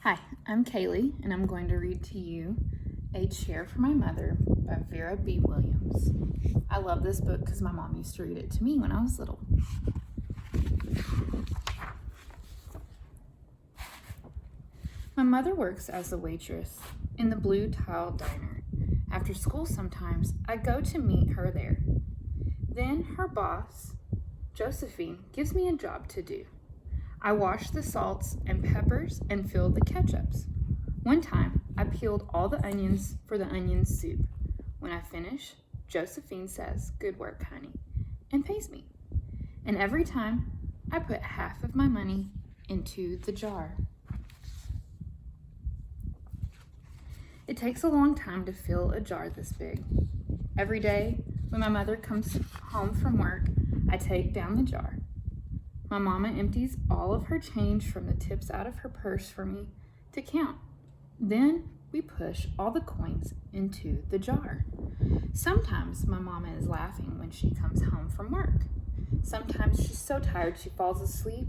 Hi, I'm Kalie, and I'm going to read to you A Chair for My Mother by Vera B. Williams. I love this book because my mom used to read it to me when I was little. My mother works as a waitress in the blue tile diner. After school sometimes, I go to meet her there. Then her boss, Josephine, gives me a job to do. I wash the salts and peppers and fill the ketchups. One time, I peeled all the onions for the onion soup. When I finish, Josephine says, "Good work, honey," and pays me. And every time, I put half of my money into the jar. It takes a long time to fill a jar this big. Every day, when my mother comes home from work, I take down the jar. My mama empties all of her change from the tips out of her purse for me to count. Then we push all the coins into the jar. Sometimes my mama is laughing when she comes home from work. Sometimes she's so tired she falls asleep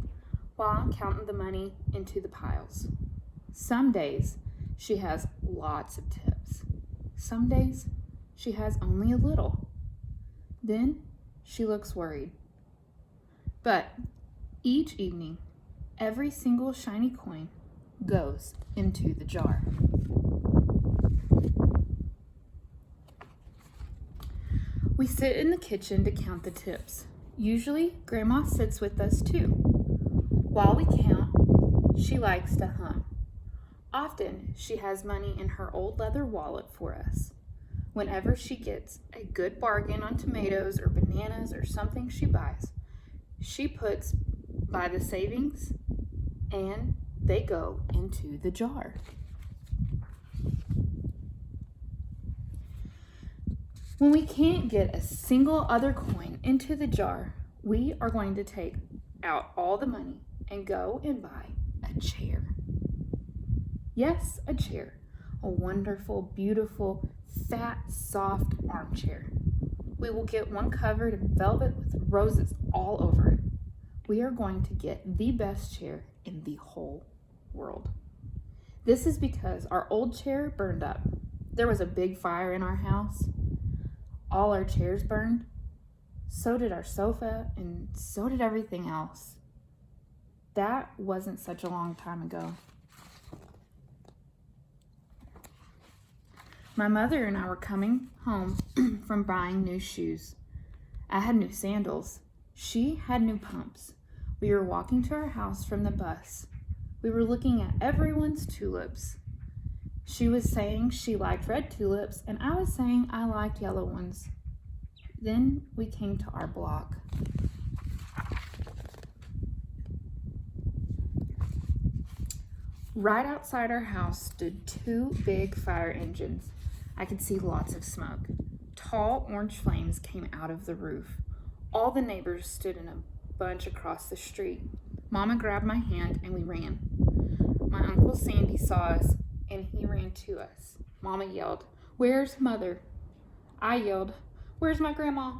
while I'm counting the money into the piles. Some days she has lots of tips. Some days she has only a little. Then she looks worried. But each evening, every single shiny coin goes into the jar. We sit in the kitchen to count the tips. Usually, Grandma sits with us too. While we count, she likes to hum. Often, she has money in her old leather wallet for us. Whenever she gets a good bargain on tomatoes or bananas or something she buys, she puts by the savings and they go into the jar. When we can't get a single other coin into the jar, we are going to take out all the money and go and buy a chair. Yes, a chair. A wonderful, beautiful, fat, soft armchair. We will get one covered in velvet with roses all over it. We are going to get the best chair in the whole world. This is because our old chair burned up. There was a big fire in our house. All our chairs burned. So did our sofa, and so did everything else. That wasn't such a long time ago. My mother and I were coming home from buying new shoes. I had new sandals. She had new pumps. We were walking to our house from the bus. We were looking at everyone's tulips. She was saying she liked red tulips, and I was saying I liked yellow ones. Then we came to our block. Right outside our house stood two big fire engines. I could see lots of smoke. Tall orange flames came out of the roof. All the neighbors stood in a bunch across the street. Mama grabbed my hand and we ran. My Uncle Sandy saw us and he ran to us. Mama yelled, "Where's Mother?" I yelled, "Where's my grandma?"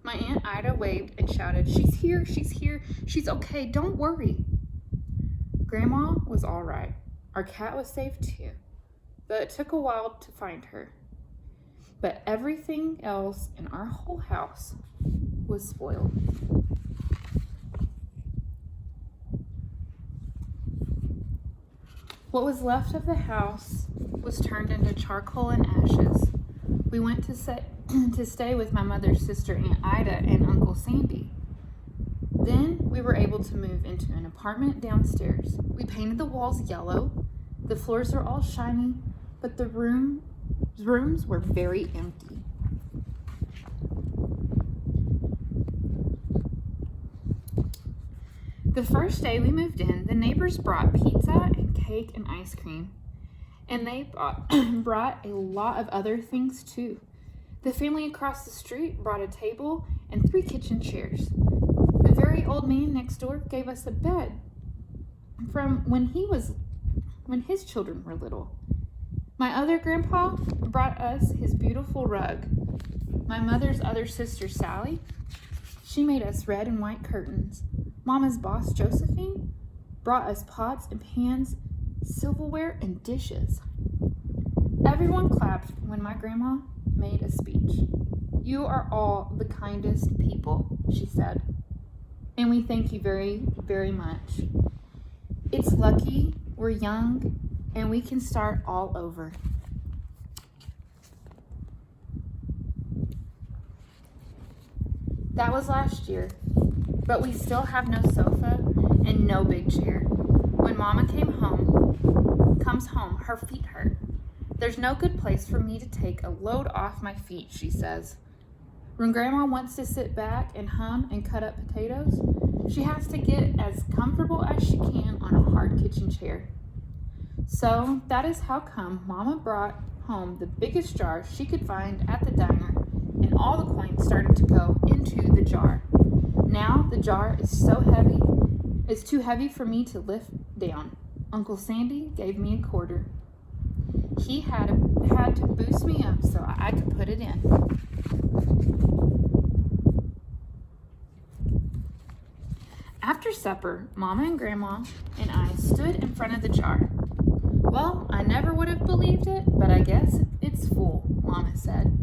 My Aunt Ida waved and shouted, "She's here, she's here. She's okay, don't worry." Grandma was all right. Our cat was safe too, but it took a while to find her. But everything else in our whole house was spoiled. What was left of the house was turned into charcoal and ashes. We went to stay with my mother's sister Aunt Ida and Uncle Sandy. Then we were able to move into an apartment downstairs. We painted the walls yellow. The floors are all shiny, but the rooms were very empty. The first day we moved in, the neighbors brought pizza and cake and ice cream. And they brought a lot of other things too. The family across the street brought a table and 3 kitchen chairs. The very old man next door gave us a bed from when his children were little. My other grandpa brought us his beautiful rug. My mother's other sister, Sally, she made us red and white curtains. Mama's boss, Josephine, brought us pots and pans silverware, and dishes. Everyone clapped when my grandma made a speech. "You are all the kindest people," she said, "and we thank you very, very much. It's lucky we're young and we can start all over." That was last year, but we still have no sofa and no big chair. When Mama comes home, her feet hurt. "There's no good place for me to take a load off my feet," she says. When Grandma wants to sit back and hum and cut up potatoes, she has to get as comfortable as she can on a hard kitchen chair. So that is how come Mama brought home the biggest jar she could find at the diner, and all the coins started to go into the jar. Now the jar is so heavy, it's too heavy for me to lift down. Uncle Sandy gave me a quarter. He had to boost me up so I could put it in. After supper, Mama and Grandma and I stood in front of the jar. "Well, I never would have believed it, but I guess it's full," Mama said.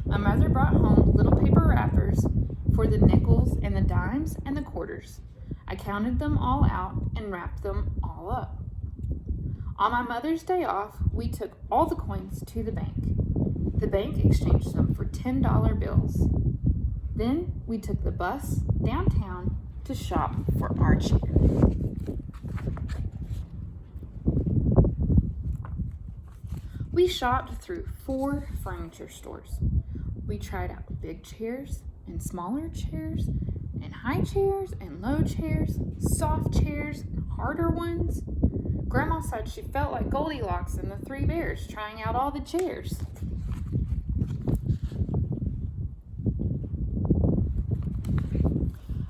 My mother brought home little paper wrappers for the nickels and the dimes and the quarters. I counted them all out and wrapped them all up. On my Mother's Day off, we took all the coins to the bank. The bank exchanged them for $10 bills. Then we took the bus downtown to shop for our chair. We shopped through 4 furniture stores. We tried out big chairs and smaller chairs and high chairs and low chairs, soft chairs and harder ones. Grandma said she felt like Goldilocks and the 3 bears trying out all the chairs.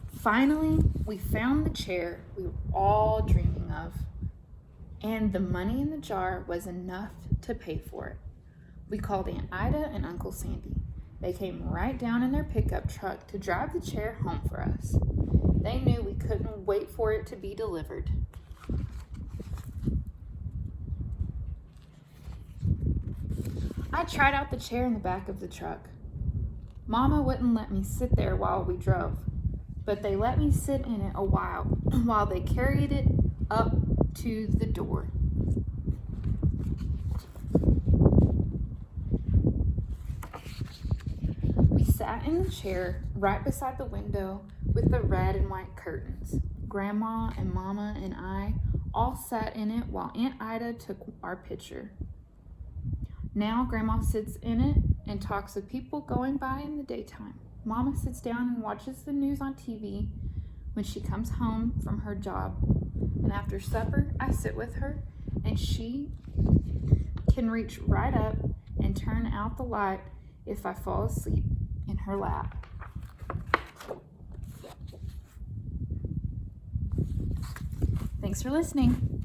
Finally, we found the chair we were all dreaming of, and the money in the jar was enough to pay for it. We called Aunt Ida and Uncle Sandy. They came right down in their pickup truck to drive the chair home for us. They knew we couldn't wait for it to be delivered. I tried out the chair in the back of the truck. Mama wouldn't let me sit there while we drove, but they let me sit in it a while they carried it up to the door. We sat in the chair right beside the window with the red and white curtains. Grandma and Mama and I all sat in it while Aunt Ida took our picture. Now Grandma sits in it and talks with people going by in the daytime. Mama sits down and watches the news on TV when she comes home from her job. And after supper, I sit with her and she can reach right up and turn out the light if I fall asleep in her lap. Thanks for listening.